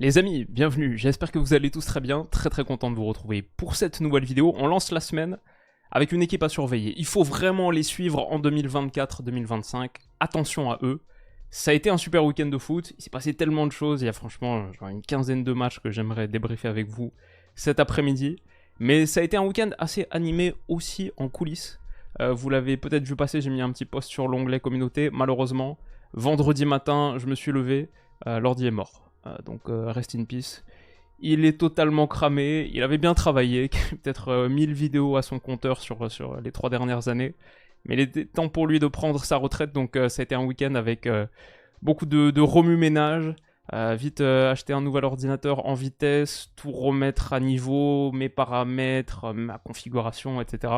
Les amis, bienvenue, j'espère que vous allez tous très bien, très content de vous retrouver pour cette nouvelle vidéo. On lance la semaine avec une équipe à surveiller. Il faut vraiment les suivre en 2024-2025, attention à eux. Ça a été un super week-end de foot, il s'est passé tellement de choses, il y a franchement genre une quinzaine de matchs que j'aimerais débriefer avec vous cet après-midi. Mais ça a été un week-end assez animé aussi en coulisses. Vous l'avez peut-être vu passer, j'ai mis un petit post sur l'onglet communauté. Malheureusement, vendredi matin, je me suis levé, l'ordi est mort. Donc rest in peace. Il est totalement cramé, il avait bien travaillé, peut-être 1000 vidéos à son compteur sur les 3 dernières années. Mais il était temps pour lui de prendre sa retraite, donc ça a été un week-end avec beaucoup de remue-ménage. Vite acheter un nouvel ordinateur en vitesse, tout remettre à niveau, mes paramètres, ma configuration, etc.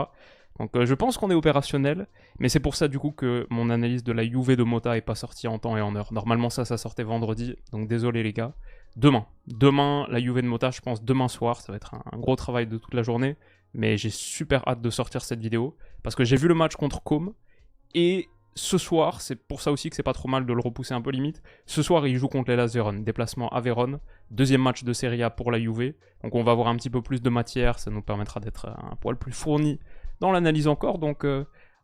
Donc je pense qu'on est opérationnel, mais c'est pour ça du coup que mon analyse de la Juve de Mota est pas sortie en temps et en heure. Normalement ça sortait vendredi, donc désolé les gars. Demain la Juve de Mota, je pense demain soir, ça va être un gros travail de toute la journée, mais j'ai super hâte de sortir cette vidéo, parce que j'ai vu le match contre Com, et ce soir, c'est pour ça aussi que c'est pas trop mal de le repousser un peu limite, ce soir il joue contre l'Hellas Vérone, déplacement à Vérone, deuxième match de Serie A pour la Juve, donc on va avoir un petit peu plus de matière, ça nous permettra d'être un poil plus fourni dans l'analyse encore, donc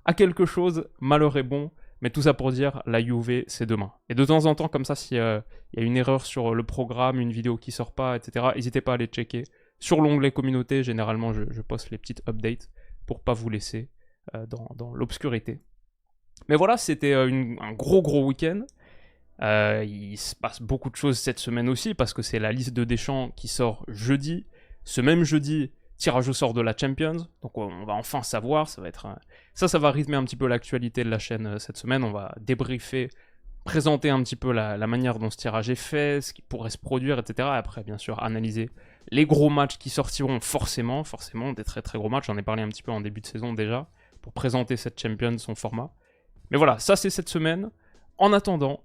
à quelque chose, malheur est bon, mais tout ça pour dire, la Juve, c'est demain. Et de temps en temps, comme ça, s'il y a une erreur sur le programme, une vidéo qui sort pas, etc., n'hésitez pas à aller checker. Sur l'onglet communauté, généralement, je poste les petites updates pour pas vous laisser dans l'obscurité. Mais voilà, c'était un gros week-end. Il se passe beaucoup de choses cette semaine aussi, parce que c'est la liste de Deschamps qui sort jeudi. Ce même jeudi, tirage au sort de la Champions, donc on va enfin savoir, ça va rythmer un petit peu l'actualité de la chaîne cette semaine, on va débriefer, présenter un petit peu la manière dont ce tirage est fait, ce qui pourrait se produire, etc. Et après, bien sûr, analyser les gros matchs qui sortiront forcément, des très gros matchs, j'en ai parlé un petit peu en début de saison déjà, pour présenter cette Champions, son format. Mais voilà, ça c'est cette semaine. En attendant,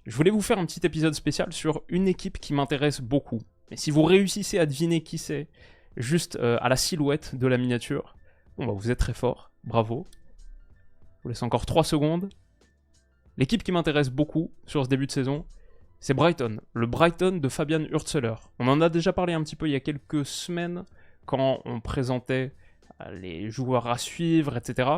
je voulais vous faire un petit épisode spécial sur une équipe qui m'intéresse beaucoup. Mais si vous réussissez à deviner qui c'est, juste à la silhouette de la miniature, bon bah vous êtes très fort, bravo. Je vous laisse encore 3 secondes. L'équipe qui m'intéresse beaucoup sur ce début de saison, c'est Brighton. Le Brighton de Fabian Hürzeler. On en a déjà parlé un petit peu il y a quelques semaines, quand on présentait les joueurs à suivre, etc.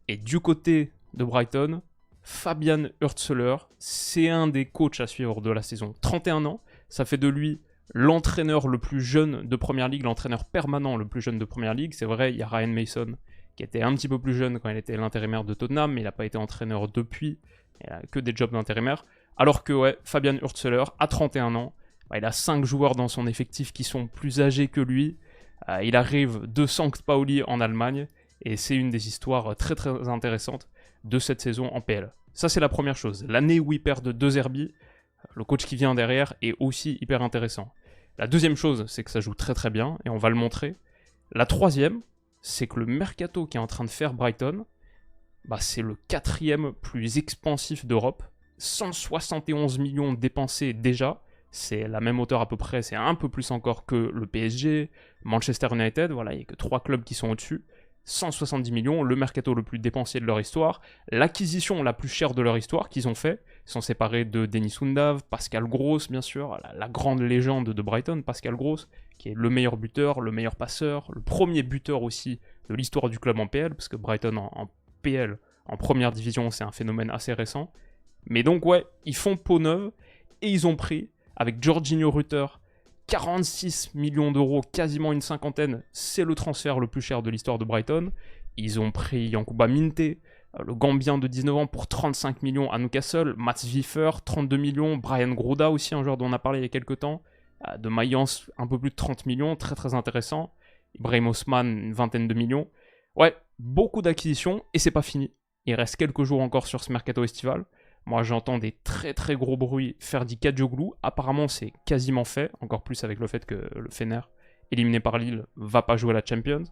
Et du côté de Brighton, Fabian Hürzeler, c'est un des coachs à suivre de la saison. 31 ans, ça fait de lui l'entraîneur le plus jeune de Première Ligue, l'entraîneur permanent le plus jeune de Première Ligue. C'est vrai, il y a Ryan Mason qui était un petit peu plus jeune quand il était l'intérimaire de Tottenham, mais il n'a pas été entraîneur depuis, il a que des jobs d'intérimaire. Alors que ouais, Fabian Hürzeler, à 31 ans, il a 5 joueurs dans son effectif qui sont plus âgés que lui. Il arrive de St. Pauli en Allemagne, et c'est une des histoires très intéressantes de cette saison en PL. Ça c'est la première chose. L'année où il perd de 2 Herbie, le coach qui vient derrière est aussi hyper intéressant. La deuxième chose, c'est que ça joue très bien, et on va le montrer. La troisième, c'est que le mercato qui est en train de faire Brighton, c'est le 4e plus expansif d'Europe. 171 millions dépensés déjà, c'est la même hauteur à peu près, c'est un peu plus encore que le PSG, Manchester United, voilà, il n'y a que 3 clubs qui sont au-dessus. 170 millions, le mercato le plus dépensier de leur histoire, l'acquisition la plus chère de leur histoire qu'ils ont fait. Ils sont séparés de Denis Undav, Pascal Gross, bien sûr, la grande légende de Brighton, Pascal Gross, qui est le meilleur buteur, le meilleur passeur, le premier buteur aussi de l'histoire du club en PL, parce que Brighton en PL, en première division, c'est un phénomène assez récent. Mais donc ouais, ils font peau neuve, et ils ont pris, avec Jorginho Rutter, 46 millions d'euros, quasiment une cinquantaine, c'est le transfert le plus cher de l'histoire de Brighton. Ils ont pris Yankuba Minte, le Gambien de 19 ans, pour 35 millions à Newcastle, Mats Wiefer, 32 millions, Brian Gruda aussi, un joueur dont on a parlé il y a quelques temps, de Mayence, un peu plus de 30 millions, très intéressant, Ibrahim Osman, une vingtaine de millions. Ouais, beaucoup d'acquisitions, et c'est pas fini. Il reste quelques jours encore sur ce mercato estival. Moi, j'entends des très gros bruits. Ferdi Kadioglu, apparemment, c'est quasiment fait. Encore plus avec le fait que le Fener, éliminé par Lille, va pas jouer à la Champions.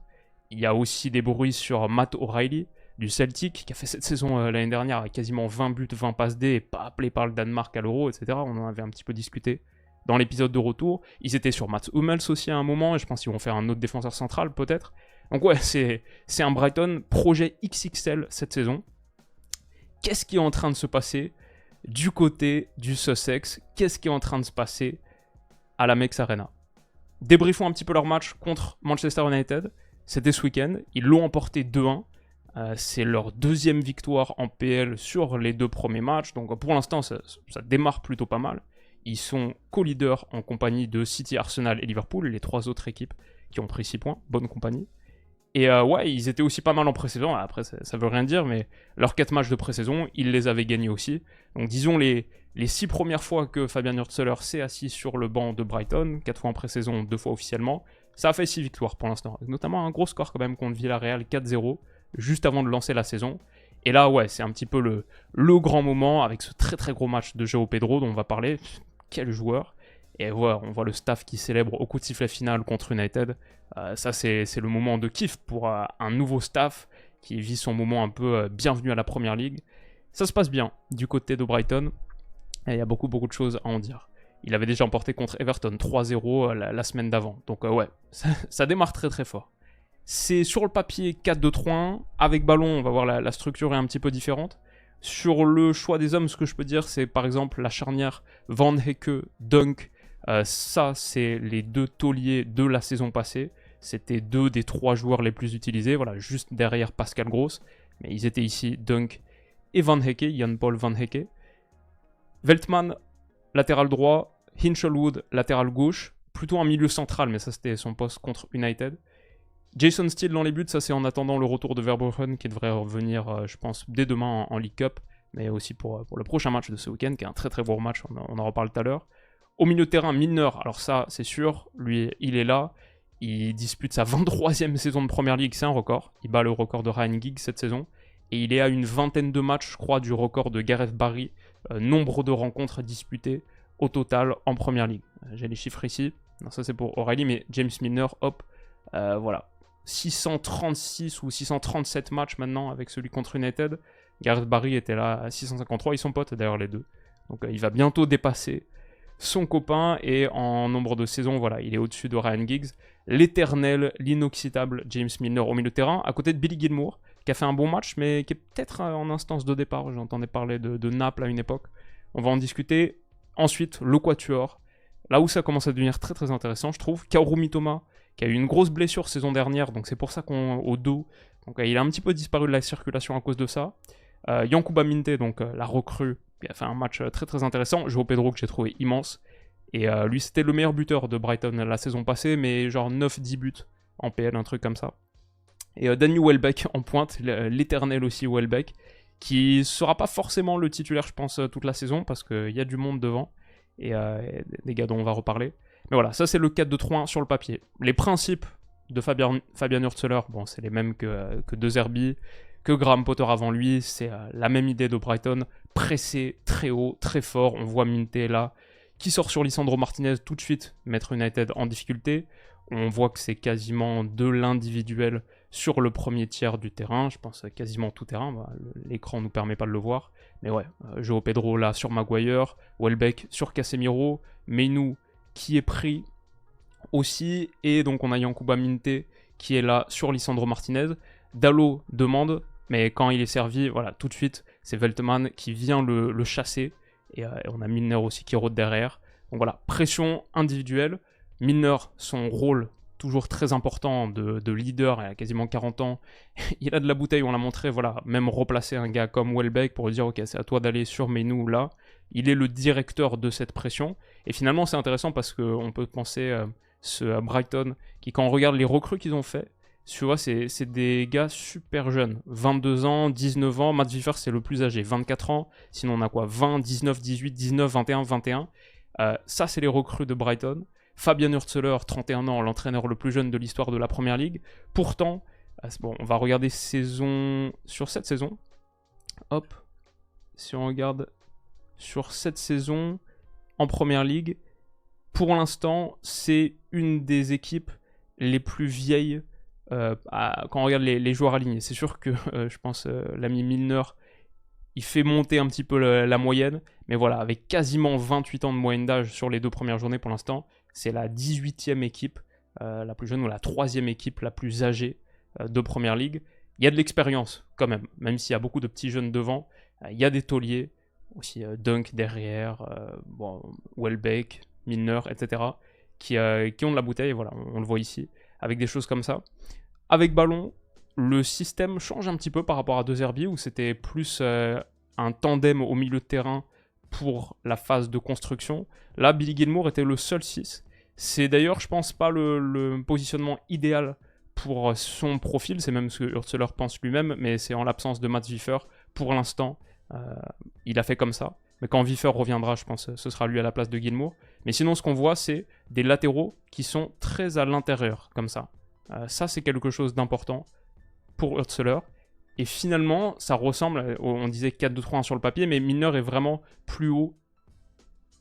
Il y a aussi des bruits sur Matt O'Reilly, du Celtic, qui a fait cette saison l'année dernière avec quasiment 20 buts, 20 passes D, et pas appelé par le Danemark à l'Euro, etc. On en avait un petit peu discuté dans l'épisode de retour. Ils étaient sur Mats Hummels aussi à un moment, et je pense qu'ils vont faire un autre défenseur central, peut-être. Donc ouais, c'est un Brighton projet XXL cette saison. Qu'est-ce qui est en train de se passer du côté du Sussex? Qu'est-ce qui est en train de se passer à l'Amex Arena. Débriefons un petit peu leur match contre Manchester United. C'était ce week-end. Ils l'ont emporté 2-1. C'est leur deuxième victoire en PL sur les 2 premiers matchs. Donc pour l'instant, ça démarre plutôt pas mal. Ils sont co-leaders en compagnie de City, Arsenal et Liverpool, les 3 autres équipes qui ont pris 6 points. Bonne compagnie. Et ouais, ils étaient aussi pas mal en pré-saison. Après, ça veut rien dire, mais leurs 4 matchs de pré-saison, ils les avaient gagnés aussi. Donc disons les 6 premières fois que Fabian Hürzeler s'est assis sur le banc de Brighton, 4 fois en pré-saison, 2 fois officiellement, ça a fait 6 victoires pour l'instant. Notamment un gros score quand même contre Villarreal, 4-0, juste avant de lancer la saison. Et là, ouais, c'est un petit peu le grand moment avec ce très très gros match de João Pedro dont on va parler. Quel joueur! Et ouais, on voit le staff qui célèbre au coup de sifflet final contre United. Ça, c'est le moment de kiff pour un nouveau staff qui vit son moment un peu bienvenue à la Première Ligue. Ça se passe bien du côté de Brighton. Et il y a beaucoup de choses à en dire. Il avait déjà emporté contre Everton 3-0 la semaine d'avant. Donc ouais, ça démarre très très fort. C'est sur le papier 4-2-3-1. Avec ballon, on va voir la structure est un petit peu différente. Sur le choix des hommes, ce que je peux dire, c'est par exemple la charnière Van Hecke, Dunk. Ça, c'est les 2 tauliers de la saison passée. C'était 2 des 3 joueurs les plus utilisés, voilà, juste derrière Pascal Gross. Mais ils étaient ici, Dunk et Van Hecke, Jan-Paul Van Hecke. Veltman, latéral droit. Hinchelwood, latéral gauche. Plutôt un milieu central, mais ça c'était son poste contre United. Jason Steele dans les buts, ça c'est en attendant le retour de Verbruggen qui devrait revenir, je pense, dès demain en League Cup. Mais aussi pour le prochain match de ce week-end, qui est un très très beau match, on en reparle tout à l'heure. Au milieu de terrain, Milner, alors ça, c'est sûr, lui, il est là. Il dispute sa 23e saison de Première Ligue, c'est un record. Il bat le record de Ryan Giggs cette saison. Et il est à une vingtaine de matchs, je crois, du record de Gareth Barry. Nombre de rencontres disputées au total en Première Ligue. J'ai les chiffres ici. Non, ça c'est pour Aurélie, mais James Milner, hop, voilà. 636 ou 637 matchs maintenant avec celui contre United. Gareth Barry était là à 653, ils sont potes d'ailleurs les deux. Donc il va bientôt dépasser son copain, et en nombre de saisons, voilà, il est au-dessus de Ryan Giggs, l'éternel, l'inoxydable James Milner au milieu de terrain, à côté de Billy Gilmour, qui a fait un bon match, mais qui est peut-être en instance de départ. J'entendais parler de Naples à une époque. On va en discuter. Ensuite, le quatuor, là où ça commence à devenir très très intéressant, je trouve. Kaoru Mitoma, qui a eu une grosse blessure saison dernière, donc c'est pour ça au dos, donc il a un petit peu disparu de la circulation à cause de ça. Yankuba Minte, donc la recrue, qui a fait un match très très intéressant. João Pedro, que j'ai trouvé immense. Et lui, c'était le meilleur buteur de Brighton la saison passée, mais genre 9-10 buts en PL, un truc comme ça. Et Danny Welbeck en pointe, l'éternel aussi Welbeck, qui sera pas forcément le titulaire, je pense, toute la saison, parce qu'il y a du monde devant, et des gars dont on va reparler. Mais voilà, ça c'est le 4-2-3-1 sur le papier. Les principes de Fabian Hürzeler, bon, c'est les mêmes que De Zerbi, que Graham Potter avant lui, c'est la même idée de Brighton, pressé très haut, très fort. On voit Minte là, qui sort sur Lisandro Martinez tout de suite, mettre United en difficulté. On voit que c'est quasiment de l'individuel sur le premier tiers du terrain, je pense quasiment tout terrain, l'écran ne nous permet pas de le voir. Mais ouais, João Pedro là sur Maguire, Welbeck sur Casemiro, Menu qui est pris aussi, et donc on a Yankuba Minte qui est là sur Lisandro Martinez. Dalot demande, mais quand il est servi, voilà, tout de suite, c'est Veltman qui vient le chasser, et on a Milner aussi qui rôde derrière. Donc voilà, pression individuelle. Milner, son rôle toujours très important de leader, il a quasiment 40 ans, il a de la bouteille, on l'a montré, voilà, même replacer un gars comme Welbeck pour dire ok, c'est à toi d'aller sur Menu là, il est le directeur de cette pression. Et finalement c'est intéressant parce qu'on peut penser ce Brighton, qui quand on regarde les recrues qu'ils ont fait, tu vois, c'est des gars super jeunes, 22 ans, 19 ans, Matt Vifer c'est le plus âgé, 24 ans, sinon on a quoi, 20, 19, 18, 19, 21, 21, ça c'est les recrues de Brighton. Fabian Hürzeler, 31 ans, l'entraîneur le plus jeune de l'histoire de la Première Ligue. Pourtant, bon, on va regarder sur cette saison. Hop, si on regarde sur cette saison en Première Ligue, pour l'instant, c'est une des équipes les plus vieilles quand on regarde les joueurs alignés. C'est sûr que, je pense, l'ami Milner, il fait monter un petit peu la moyenne, mais voilà, avec quasiment 28 ans de moyenne d'âge sur les 2 premières journées pour l'instant, c'est la 18e équipe la plus jeune, ou la 3e équipe la plus âgée de Première Ligue. Il y a de l'expérience quand même s'il y a beaucoup de petits jeunes devant, il y a des tauliers, aussi Dunk derrière, bon, Welbeck, Milner, etc. Qui ont de la bouteille, voilà, on le voit ici, avec des choses comme ça. Avec ballon, le système change un petit peu par rapport à De Zerbi, où c'était plus un tandem au milieu de terrain pour la phase de construction. Là, Billy Gilmour était le seul 6. C'est d'ailleurs, je pense, pas le positionnement idéal pour son profil, c'est même ce que Hurtzeler pense lui-même, mais c'est en l'absence de Mats Wiefer. Pour l'instant, il a fait comme ça. Mais quand Wiefer reviendra, je pense que ce sera lui à la place de Gilmour. Mais sinon, ce qu'on voit, c'est des latéraux qui sont très à l'intérieur, comme ça. Ça, c'est quelque chose d'important pour Hurtzeler. Et finalement, ça ressemble, on disait 4-2-3-1 sur le papier, mais Milner est vraiment plus haut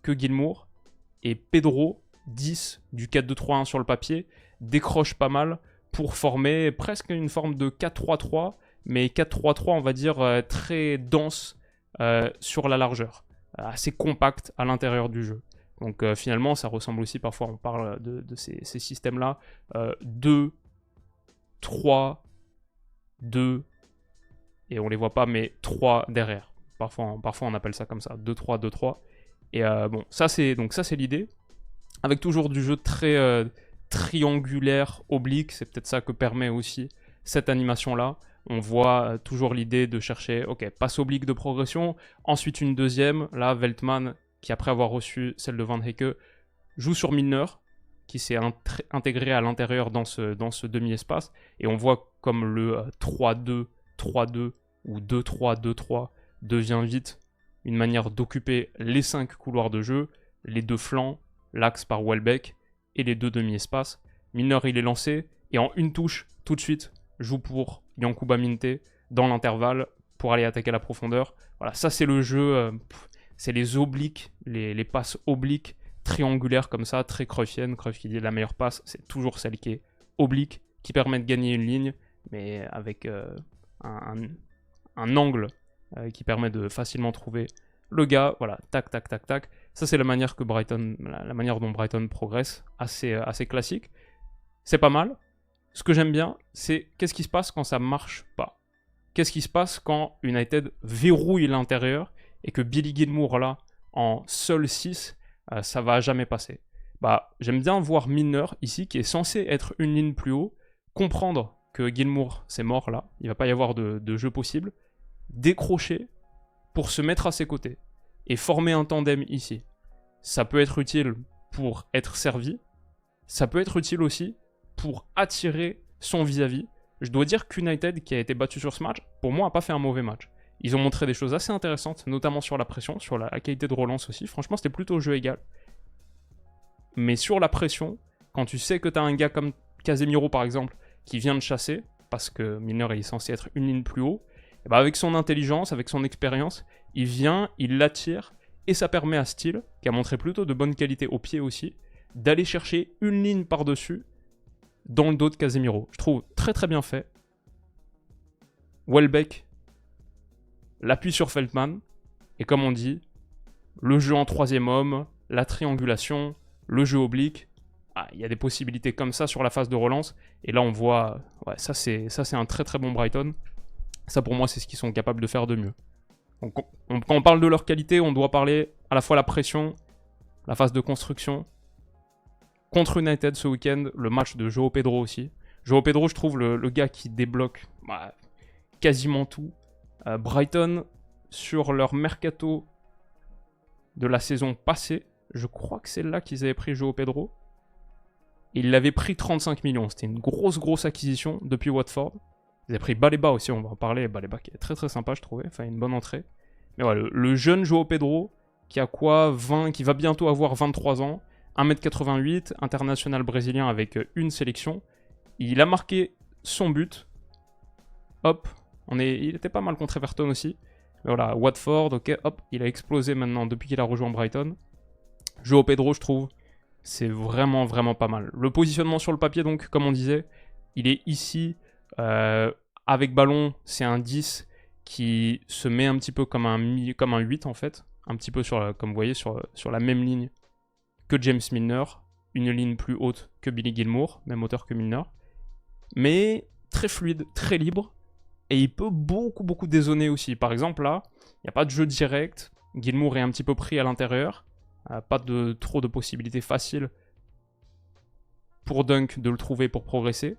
que Gilmour. Et Pedro, 10 du 4-2-3-1 sur le papier, décroche pas mal pour former presque une forme de 4-3-3, mais 4-3-3, on va dire, très dense sur la largeur, assez compact à l'intérieur du jeu. Donc finalement, ça ressemble aussi, parfois on parle de ces systèmes-là, 2, 3, 2, et on les voit pas, mais 3 derrière. Parfois on appelle ça comme ça, 2-3, 2-3. Et bon, ça c'est l'idée. Avec toujours du jeu très triangulaire, oblique, c'est peut-être ça que permet aussi cette animation-là. On voit toujours l'idée de chercher, ok, passe oblique de progression, ensuite une deuxième. Là, Veltman, qui après avoir reçu celle de Van Hecke, joue sur Milner, qui s'est intégré à l'intérieur dans ce demi-espace. Et on voit comme le 3-2, 3-2 ou 2-3, 2-3 devient vite une manière d'occuper les 5 couloirs de jeu, les 2 flancs, l'axe par Welbeck et les 2 demi-espaces. Milner, il est lancé et en une touche, tout de suite, joue pour Yankuba Minte dans l'intervalle pour aller attaquer la profondeur. Voilà, ça c'est le jeu, c'est les obliques, les passes obliques, triangulaires comme ça, très cruyffiennes. Cruyff qui dit la meilleure passe, c'est toujours celle qui est oblique, qui permet de gagner une ligne, mais avec un angle qui permet de facilement trouver le gars. Voilà, tac, tac, tac, tac. Ça c'est la manière dont Brighton progresse, assez classique. C'est pas mal. Ce que j'aime bien, c'est qu'est-ce qui se passe quand ça marche pas. Qu'est-ce qui se passe quand United verrouille l'intérieur et que Billy Gilmour, là, en seul 6, ça va jamais passer. Bah, j'aime bien voir Milner, ici, qui est censé être une ligne plus haut, comprendre que Gilmour, c'est mort, là, il va pas y avoir de jeu possible, décrocher pour se mettre à ses côtés et former un tandem ici. Ça peut être utile pour être servi, ça peut être utile aussi pour attirer son vis-à-vis. Je dois dire qu'United, qui a été battu sur ce match, pour moi, n'a pas fait un mauvais match. Ils ont montré des choses assez intéressantes, notamment sur la pression, sur la qualité de relance aussi. Franchement, c'était plutôt jeu égal. Mais sur la pression, quand tu sais que tu as un gars comme Casemiro, par exemple, qui vient de chasser, parce que Milner est censé être une ligne plus haut, et bah avec son intelligence, avec son expérience, il vient, il l'attire, et ça permet à Steele, qui a montré plutôt de bonne qualité au pied aussi, d'aller chercher une ligne par-dessus dans le dos de Casemiro. Je trouve très très bien fait. Welbeck, l'appui sur Veltman, et comme on dit, le jeu en troisième homme, la triangulation, le jeu oblique. Il y a des possibilités comme ça sur la phase de relance, et là on voit, ouais, ça c'est un très très bon Brighton. Ça pour moi c'est ce qu'ils sont capables de faire de mieux. Donc, quand on parle de leur qualité, on doit parler à la fois la pression, la phase de construction. Contre United ce week-end, le match de João Pedro aussi. João Pedro, je trouve le gars qui débloque quasiment tout. Brighton, sur leur mercato de la saison passée, je crois que c'est là qu'ils avaient pris João Pedro. Ils l'avaient pris 35 millions. C'était une grosse acquisition depuis Watford. Ils avaient pris Baleba aussi, on va en parler. Baleba qui est très très sympa, je trouvais. Enfin, une bonne entrée. Mais voilà, le jeune João Pedro, qui a qui va bientôt avoir 23 ans. 1m88, international brésilien avec une sélection. Il a marqué son but. Hop, il était pas mal contre Everton aussi. Mais voilà, Watford, ok, hop, il a explosé maintenant depuis qu'il a rejoint Brighton. João Pedro, je trouve, c'est vraiment pas mal. Le positionnement sur le papier, donc, comme on disait, il est ici, avec ballon, c'est un 10 qui se met un petit peu comme un 8 en fait. Un petit peu, comme vous voyez, sur la même ligne que James Milner, une ligne plus haute que Billy Gilmour, même hauteur que Milner, mais très fluide, très libre, et il peut beaucoup dézonner aussi. Par exemple là, il n'y a pas de jeu direct, Gilmour est un petit peu pris à l'intérieur, Pas de trop de possibilités faciles pour Dunk de le trouver pour progresser.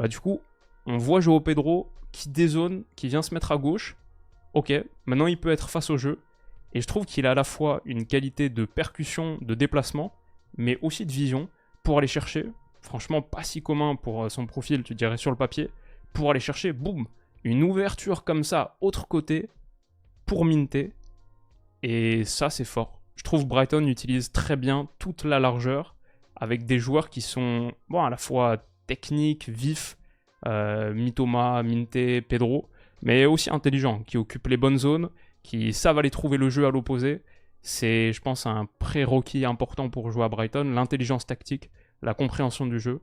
Du coup, on voit João Pedro qui dézone, qui vient se mettre à gauche. Ok, maintenant il peut être face au jeu. Et je trouve qu'il a à la fois une qualité de percussion, de déplacement, mais aussi de vision pour aller chercher. Franchement, pas si commun pour son profil, tu dirais sur le papier. Pour aller chercher, boum, une ouverture comme ça, autre côté, pour minter. Et ça, c'est fort. Je trouve Brighton utilise très bien toute la largeur avec des joueurs qui sont bon, à la fois techniques, vifs, Mitoma, Minte, Pedro, mais aussi intelligents, qui occupent les bonnes zones, qui savent aller trouver le jeu à l'opposé. C'est, je pense, un prérequis important pour jouer à Brighton, l'intelligence tactique, la compréhension du jeu.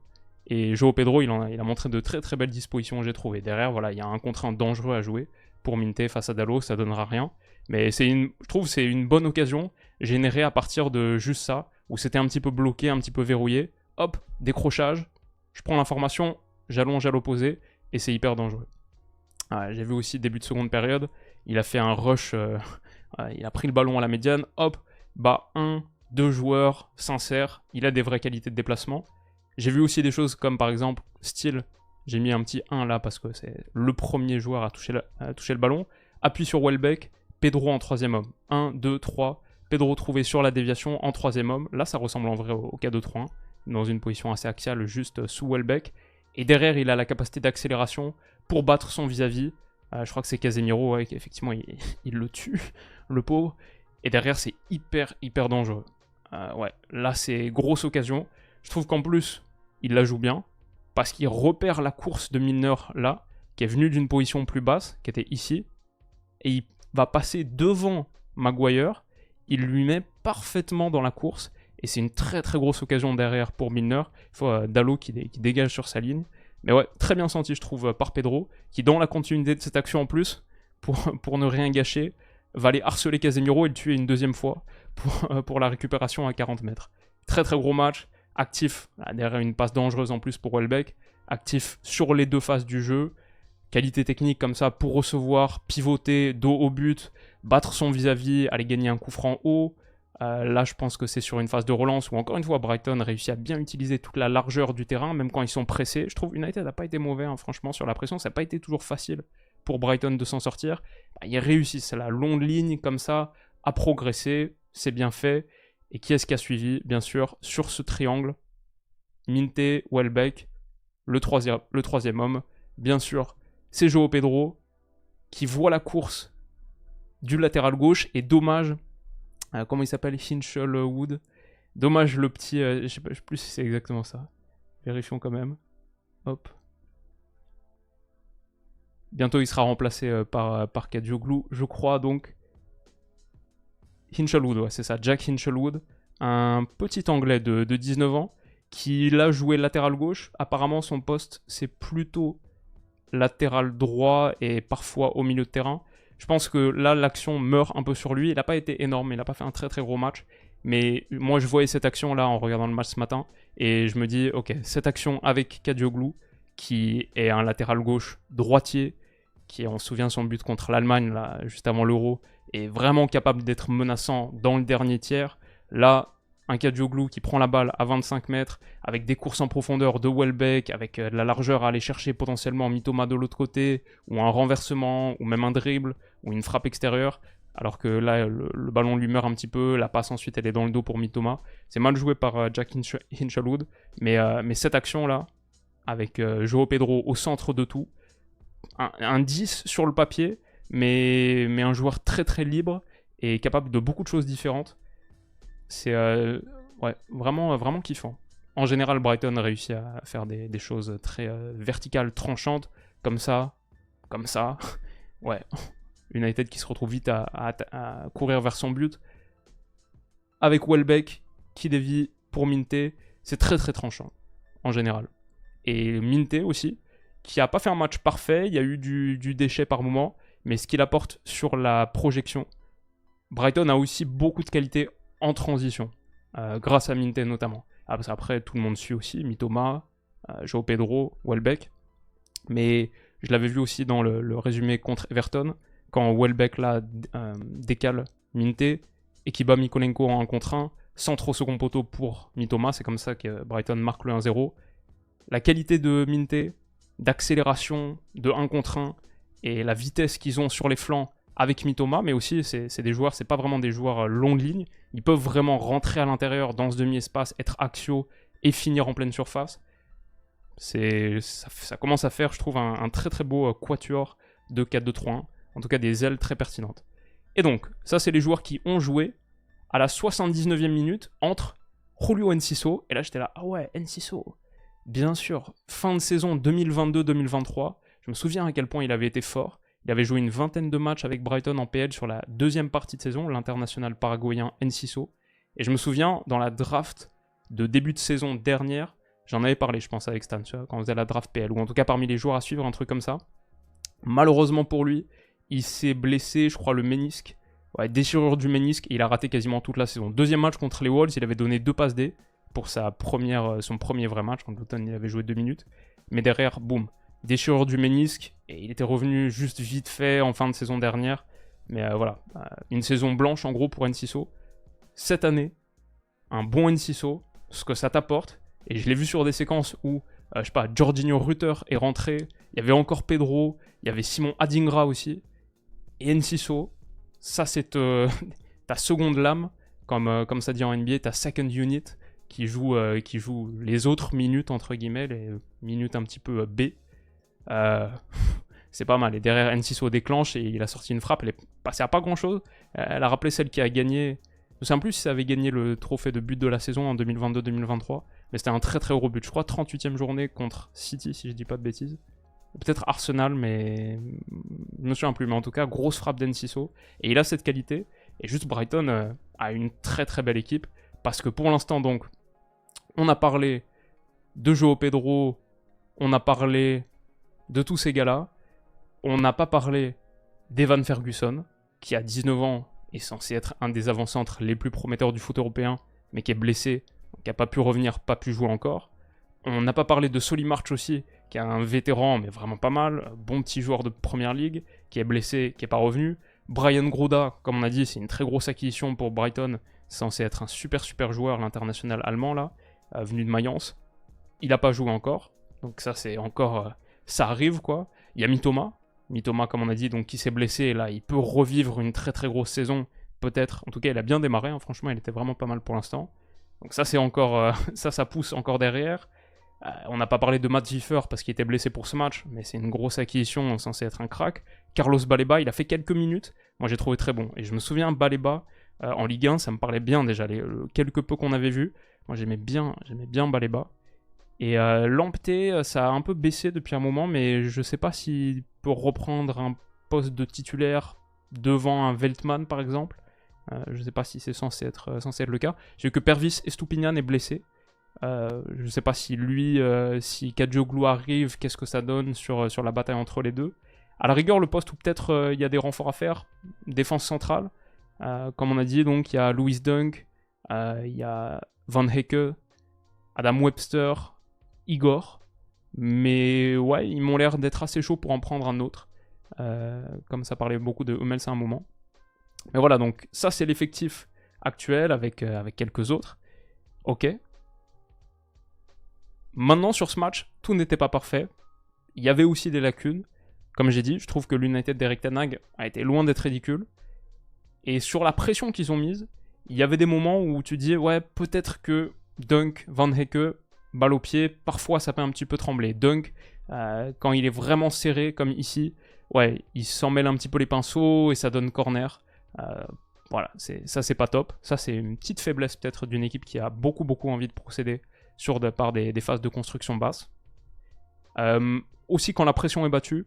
Et João Pedro, il a montré de très très belles dispositions, j'ai trouvé. Derrière, voilà, il y a un contre un dangereux à jouer. Pour Minte face à Dalot, ça donnera rien. Mais je trouve que c'est une bonne occasion générée à partir de juste ça, où c'était un petit peu bloqué, un petit peu verrouillé. Hop, décrochage, je prends l'information, j'allonge à l'opposé, et c'est hyper dangereux. J'ai vu aussi début de seconde période, il a fait un rush, il a pris le ballon à la médiane, hop, deux joueurs sincères, il a des vraies qualités de déplacement. J'ai vu aussi des choses comme par exemple, style, j'ai mis un petit 1 là parce que c'est le premier joueur à toucher le ballon, appui sur Welbeck, Pedro en troisième homme. 1, 2, 3, Pedro trouvé sur la déviation en troisième homme. Là, ça ressemble en vrai au cas de 3-1, dans une position assez axiale, juste sous Welbeck. Et derrière, il a la capacité d'accélération pour battre son vis-à-vis. Je crois que c'est Casemiro, ouais, effectivement, il le tue, le pauvre. Et derrière, c'est hyper, hyper dangereux. Ouais, là, c'est grosse occasion. Je trouve qu'en plus, il la joue bien, parce qu'il repère la course de Milner, là, qui est venu d'une position plus basse, qui était ici, et il va passer devant Maguire, il lui met parfaitement dans la course, et c'est une très très grosse occasion derrière pour Milner. Il faut Dalot qui dégage sur sa ligne. Mais ouais, très bien senti je trouve par Pedro, qui dans la continuité de cette action en plus, pour ne rien gâcher, va aller harceler Casemiro et le tuer une deuxième fois pour la récupération à 40 mètres. Très très gros match, actif, derrière une passe dangereuse en plus pour Welbeck, actif sur les deux phases du jeu, qualité technique comme ça pour recevoir, pivoter, dos au but, battre son vis-à-vis, aller gagner un coup franc haut. Là, je pense que c'est sur une phase de relance où, encore une fois, Brighton réussit à bien utiliser toute la largeur du terrain, même quand ils sont pressés. Je trouve United n'a pas été mauvais, hein, franchement, sur la pression. Ça n'a pas été toujours facile pour Brighton de s'en sortir. Ils réussissent la longue ligne comme ça à progresser. C'est bien fait. Et qui est-ce qui a suivi? Bien sûr, sur ce triangle, Minte, Welbeck, le troisième homme. Bien sûr, c'est João Pedro qui voit la course du latéral gauche. Et dommage... comment il s'appelle? Hinchelwood. Dommage le petit... je sais plus si c'est exactement ça. Vérifions quand même. Hop. Bientôt il sera remplacé par Kadioglu, je crois donc. Hinchelwood, ouais, c'est ça. Jack Hinchelwood. Un petit anglais de 19 ans qui l'a joué latéral gauche. Apparemment son poste c'est plutôt latéral droit et parfois au milieu de terrain. Je pense que là, l'action meurt un peu sur lui. Il n'a pas été énorme, il n'a pas fait un très très gros match. Mais moi, je voyais cette action-là en regardant le match ce matin. Et je me dis, ok, cette action avec Kadioglu, qui est un latéral gauche droitier, qui, on se souvient, son but contre l'Allemagne, là, juste avant l'Euro, est vraiment capable d'être menaçant dans le dernier tiers. Là, un Kadioglu qui prend la balle à 25 mètres, avec des courses en profondeur de Welbeck, avec de la largeur à aller chercher potentiellement Mitoma de l'autre côté, ou un renversement, ou même un dribble, ou une frappe extérieure, alors que là, le ballon lui meurt un petit peu, la passe ensuite elle est dans le dos pour Mitoma. C'est mal joué par Jack Hinchelwood, mais cette action-là, avec João Pedro au centre de tout, un 10 sur le papier, mais un joueur très très libre, et capable de beaucoup de choses différentes. C'est ouais, vraiment, vraiment kiffant. En général, Brighton réussit à faire des choses très verticales, tranchantes, comme ça. Ouais, United qui se retrouve vite à courir vers son but. Avec Welbeck qui dévie pour Minte, c'est très très tranchant, en général. Et Minte aussi, qui a pas fait un match parfait, il y a eu du déchet par moment, mais ce qu'il apporte sur la projection. Brighton a aussi beaucoup de qualités en transition, grâce à Minte notamment. Parce qu'après, tout le monde suit aussi, Mitoma, João Pedro, Welbeck. Mais je l'avais vu aussi dans le résumé contre Everton, quand Welbeck là décale Minte, et qui bat Mykolenko en 1 contre 1, centre au second poteau pour Mitoma, c'est comme ça que Brighton marque le 1-0. La qualité de Minte, d'accélération, de 1 contre 1, et la vitesse qu'ils ont sur les flancs avec Mitoma, mais aussi c'est des joueurs, c'est pas vraiment des joueurs longue ligne, ils peuvent vraiment rentrer à l'intérieur dans ce demi-espace, être axiaux et finir en pleine surface. Ça commence à faire, je trouve, un très très beau quatuor de 4-2-3-1, en tout cas des ailes très pertinentes. Et donc, ça c'est les joueurs qui ont joué à la 79e minute entre Julio Enciso, et là j'étais là, ah ouais, Enciso, bien sûr, fin de saison 2022-2023, je me souviens à quel point il avait été fort. Il avait joué une vingtaine de matchs avec Brighton en PL sur la deuxième partie de saison, l'international paraguayen Enciso. Et je me souviens, dans la draft de début de saison dernière, j'en avais parlé, je pense, avec Stan, tu vois, quand on faisait la draft PL, ou en tout cas parmi les joueurs à suivre, un truc comme ça. Malheureusement pour lui, il s'est blessé, je crois, le ménisque. Ouais, déchirure du ménisque, et il a raté quasiment toute la saison. Deuxième match contre les Wolves, il avait donné 2 passes D pour son premier vrai match, quand l'automne il avait joué 2 minutes. Mais derrière, boum, déchirure du ménisque, et il était revenu juste vite fait en fin de saison dernière. Mais voilà, une saison blanche en gros pour Enciso. Cette année, un bon Enciso, ce que ça t'apporte, et je l'ai vu sur des séquences où, je sais pas, Jorginho Rutter est rentré, il y avait encore Pedro, il y avait Simon Adingra aussi, et Enciso, ça c'est ta seconde lame, comme ça dit en NBA, ta second unit, qui joue les autres minutes, entre guillemets, les minutes un petit peu B. C'est pas mal, et derrière Enciso déclenche, et il a sorti une frappe, elle est passée à pas grand chose, elle a rappelé celle qui a gagné, je sais plus si ça avait gagné le trophée de but de la saison en 2022-2023, mais c'était un très très gros but, je crois 38e journée contre City, si je dis pas de bêtises. Peut-être Arsenal, mais je me souviens plus, mais en tout cas, grosse frappe d'Enciso, et il a cette qualité, et juste Brighton a une très très belle équipe, parce que pour l'instant donc, on a parlé de João Pedro, on a parlé de tous ces gars-là, on n'a pas parlé d'Evan Ferguson, qui a 19 ans, est censé être un des avant-centres les plus prometteurs du foot européen, mais qui est blessé, qui n'a pas pu revenir, pas pu jouer encore. On n'a pas parlé de Solly March aussi, qui est un vétéran, mais vraiment pas mal, bon petit joueur de première ligue, qui est blessé, qui n'est pas revenu. Brian Gruda, comme on a dit, c'est une très grosse acquisition pour Brighton, censé être un super joueur, l'international allemand là, venu de Mayence. Il n'a pas joué encore, donc ça c'est encore, ça arrive quoi. Il y a Mitoma comme on a dit, donc qui s'est blessé, et là il peut revivre une très très grosse saison, peut-être. En tout cas il a bien démarré, hein, franchement il était vraiment pas mal pour l'instant. Donc ça c'est encore, ça pousse encore derrière. On n'a pas parlé de Matt Ziffer parce qu'il était blessé pour ce match, mais c'est une grosse acquisition, censé être un crack. Carlos Baleba, il a fait quelques minutes, moi j'ai trouvé très bon. Et je me souviens, Baleba, en Ligue 1, ça me parlait bien déjà, les quelques peu qu'on avait vus. Moi j'aimais bien Baleba. Et Lamptey, ça a un peu baissé depuis un moment, mais je sais pas s'il peut reprendre un poste de titulaire devant un Veltman par exemple. Je sais pas si c'est censé être le cas. J'ai vu que Pervis Estupiñán est blessé. Je sais pas si lui, si Kadioglu arrive, qu'est-ce que ça donne sur la bataille entre les deux. À la rigueur, le poste où peut-être il y a des renforts à faire, défense centrale. Comme on a dit, donc il y a Louis Dunk, il y a Van Hecke, Adam Webster, Igor. Mais ouais, ils m'ont l'air d'être assez chauds pour en prendre un autre. Comme ça parlait beaucoup de Hummels à un moment. Mais voilà, donc ça c'est l'effectif actuel avec quelques autres. Ok. Maintenant, sur ce match, tout n'était pas parfait. Il y avait aussi des lacunes. Comme j'ai dit, je trouve que l'United d'Erik ten Hag a été loin d'être ridicule. Et sur la pression qu'ils ont mise, il y avait des moments où tu dis, ouais, peut-être que Dunk, Van Hecke, balle au pied, parfois ça peut un petit peu trembler. Dunk, quand il est vraiment serré, comme ici, ouais, il s'en mêle un petit peu les pinceaux et ça donne corner. Voilà, ça c'est pas top. Ça c'est une petite faiblesse peut-être d'une équipe qui a beaucoup envie de procéder par des phases de construction basse. Aussi quand la pression est battue,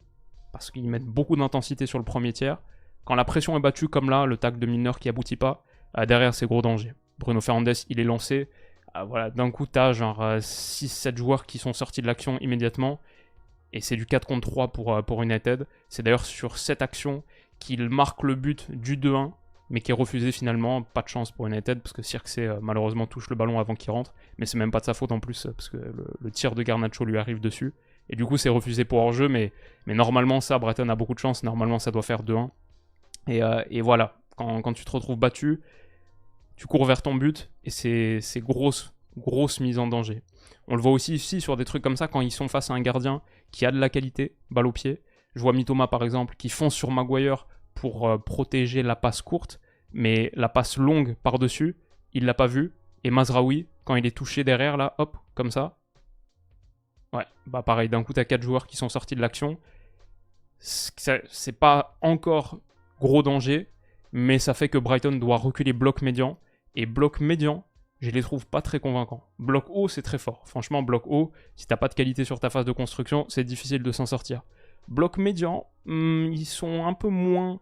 parce qu'ils mettent beaucoup d'intensité sur le premier tiers, quand la pression est battue comme là, le tacle de Milner qui aboutit pas, derrière c'est gros danger. Bruno Fernandes il est lancé, voilà, d'un coup t'as genre 6-7 joueurs qui sont sortis de l'action immédiatement, et c'est du 4 contre 3 pour United. C'est d'ailleurs sur cette action qu'il marque le but du 2-1, mais qui est refusé finalement. Pas de chance pour United, parce que Cirkzee malheureusement touche le ballon avant qu'il rentre, mais c'est même pas de sa faute en plus, parce que le tir de Garnacho lui arrive dessus, et du coup c'est refusé pour hors-jeu, mais normalement ça, Brighton a beaucoup de chance, normalement ça doit faire 2-1, et voilà, quand tu te retrouves battu, tu cours vers ton but et c'est grosse mise en danger. On le voit aussi ici sur des trucs comme ça quand ils sont face à un gardien qui a de la qualité, balle au pied. Je vois Mitoma par exemple qui fonce sur Maguire pour protéger la passe courte, mais la passe longue par-dessus, il l'a pas vue. Et Mazraoui, quand il est touché derrière là, hop, comme ça. Ouais, bah pareil, d'un coup t'as 4 joueurs qui sont sortis de l'action. C'est pas encore gros danger, mais ça fait que Brighton doit reculer bloc médian. Et bloc médian, je les trouve pas très convaincants. Bloc haut, c'est très fort. Franchement, bloc haut, si t'as pas de qualité sur ta phase de construction, c'est difficile de s'en sortir. Bloc médian, ils sont un peu moins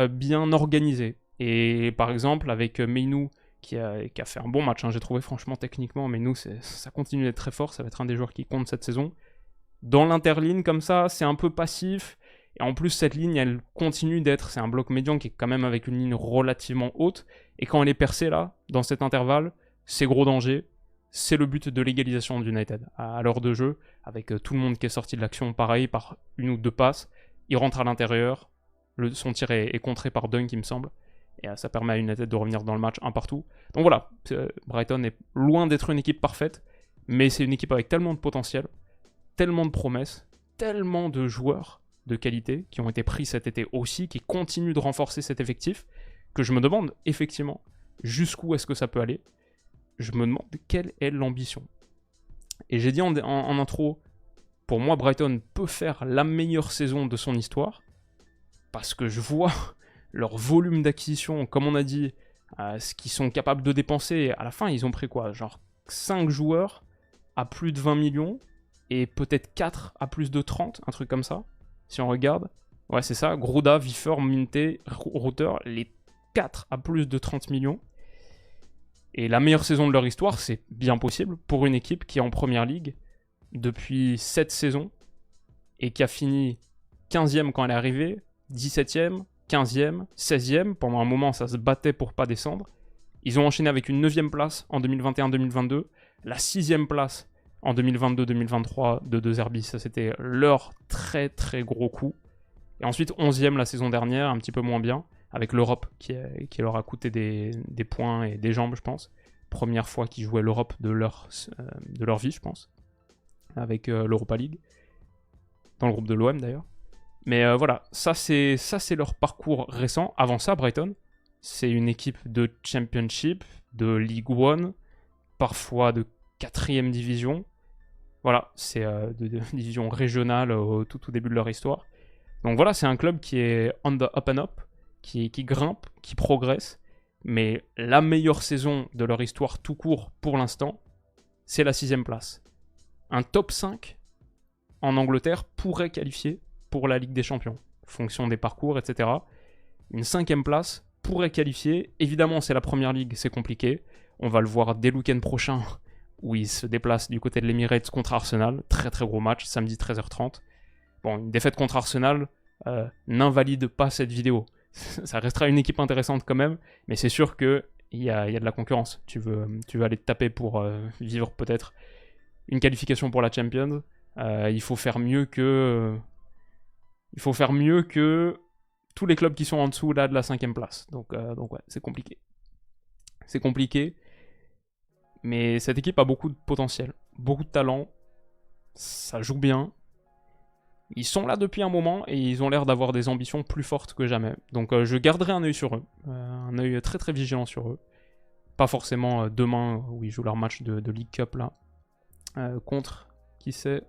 bien organisés. Et par exemple, avec Meinou, qui a fait un bon match, hein, j'ai trouvé franchement techniquement, Meinou, ça continue d'être très fort, ça va être un des joueurs qui compte cette saison. Dans l'interligne, comme ça, c'est un peu passif. Et en plus, cette ligne, elle continue d'être... C'est un bloc médian qui est quand même avec une ligne relativement haute. Et quand elle est percée, là, dans cet intervalle, c'est gros danger. C'est le but de l'égalisation d'United. À l'heure de jeu, avec tout le monde qui est sorti de l'action, pareil, par une ou deux passes. Il rentre à l'intérieur. Son tir est contré par Dunk, il me semble. Et ça permet à United de revenir dans le match un partout. Donc voilà, Brighton est loin d'être une équipe parfaite. Mais c'est une équipe avec tellement de potentiel, tellement de promesses, tellement de joueurs de qualité qui ont été pris cet été aussi, qui continuent de renforcer cet effectif, que je me demande effectivement jusqu'où est-ce que ça peut aller. Je me demande quelle est l'ambition. Et j'ai dit en intro, pour moi Brighton peut faire la meilleure saison de son histoire, parce que je vois leur volume d'acquisition, comme on a dit, ce qu'ils sont capables de dépenser. À la fin, ils ont pris quoi? Genre 5 joueurs à plus de 20 millions, et peut-être 4 à plus de 30, un truc comme ça. Si on regarde, ouais c'est ça, Grouda, Wiffer, Minte, Router, les 4 à plus de 30 millions. Et la meilleure saison de leur histoire, c'est bien possible pour une équipe qui est en première ligue depuis 7 saisons et qui a fini 15e quand elle est arrivée, 17e, 15e, 16e. Pendant un moment, ça se battait pour pas descendre. Ils ont enchaîné avec une 9e place en 2021-2022, la 6e place en 2022-2023 de De Zerbi, ça c'était leur très très gros coup. Et ensuite 11e la saison dernière, un petit peu moins bien, avec l'Europe qui leur a coûté des points et des jambes, je pense. Première fois qu'ils jouaient l'Europe de leur vie, je pense, avec l'Europa League, dans le groupe de l'OM d'ailleurs. Mais voilà, ça c'est leur parcours récent. Avant ça, Brighton, c'est une équipe de Championship, de League One, parfois de 4e division. Voilà, c'est de division régionale au tout début de leur histoire. Donc voilà, c'est un club qui est on the up and up, qui grimpe, qui progresse. Mais la meilleure saison de leur histoire tout court pour l'instant, c'est la 6e place. Un top 5 en Angleterre pourrait qualifier pour la Ligue des Champions, fonction des parcours, etc. Une 5e place pourrait qualifier. Évidemment, c'est la première ligue, c'est compliqué. On va le voir dès le week-end prochain, où il se déplace du côté de l'Emirates contre Arsenal. Très très gros match, samedi 13h30. Bon, une défaite contre Arsenal n'invalide pas cette vidéo. Ça restera une équipe intéressante quand même, mais c'est sûr qu'il y a de la concurrence. Tu veux aller te taper pour vivre peut-être une qualification pour la Champions. Il faut faire mieux que tous les clubs qui sont en dessous là de la 5e place. Donc ouais, c'est compliqué. C'est compliqué. Mais cette équipe a beaucoup de potentiel, beaucoup de talent, ça joue bien. Ils sont là depuis un moment et ils ont l'air d'avoir des ambitions plus fortes que jamais. Donc je garderai un œil sur eux, un œil très très vigilant sur eux. Pas forcément demain où ils jouent leur match de League Cup là, contre, qui c'est,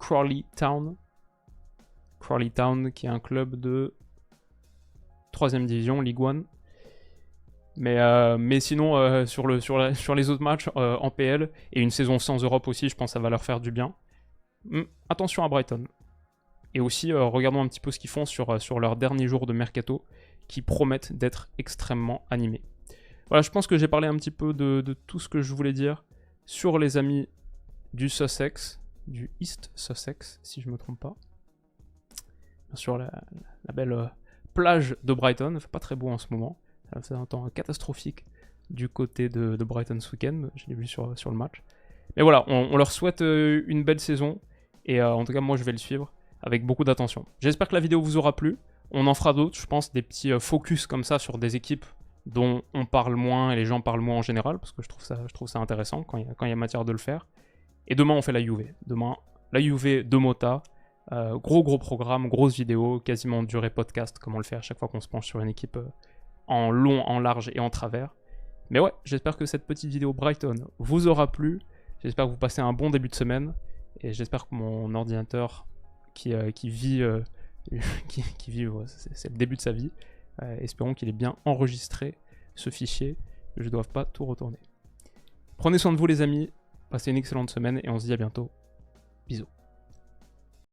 Crawley Town. Crawley Town qui est un club de 3e division, League One. Mais sinon, sur les autres matchs en PL, et une saison sans Europe aussi, je pense que ça va leur faire du bien. Attention à Brighton. Et aussi, regardons un petit peu ce qu'ils font sur leurs derniers jours de mercato, qui promettent d'être extrêmement animés. Voilà, je pense que j'ai parlé un petit peu de tout ce que je voulais dire sur les amis du Sussex, du East Sussex, si je ne me trompe pas. Bien sûr, la belle plage de Brighton, il fait pas très beau en ce moment. C'est un temps catastrophique du côté de Brighton ce week-end, je l'ai vu sur le match. Mais voilà, on leur souhaite une belle saison, et en tout cas moi je vais le suivre avec beaucoup d'attention. J'espère que la vidéo vous aura plu, on en fera d'autres, je pense, des petits focus comme ça sur des équipes dont on parle moins et les gens parlent moins en général, parce que je trouve ça intéressant quand il y a matière de le faire. Et demain, on fait la UV. Demain, la UV de Mota. Gros programme, grosse vidéo, quasiment durée podcast, comme on le fait à chaque fois qu'on se penche sur une équipe en long, en large et en travers. Mais ouais, j'espère que cette petite vidéo Brighton vous aura plu. J'espère que vous passez un bon début de semaine. Et j'espère que mon ordinateur qui vit, c'est le début de sa vie, espérons qu'il ait bien enregistré ce fichier, que je ne doive pas tout retourner. Prenez soin de vous les amis, passez une excellente semaine et on se dit à bientôt. Bisous.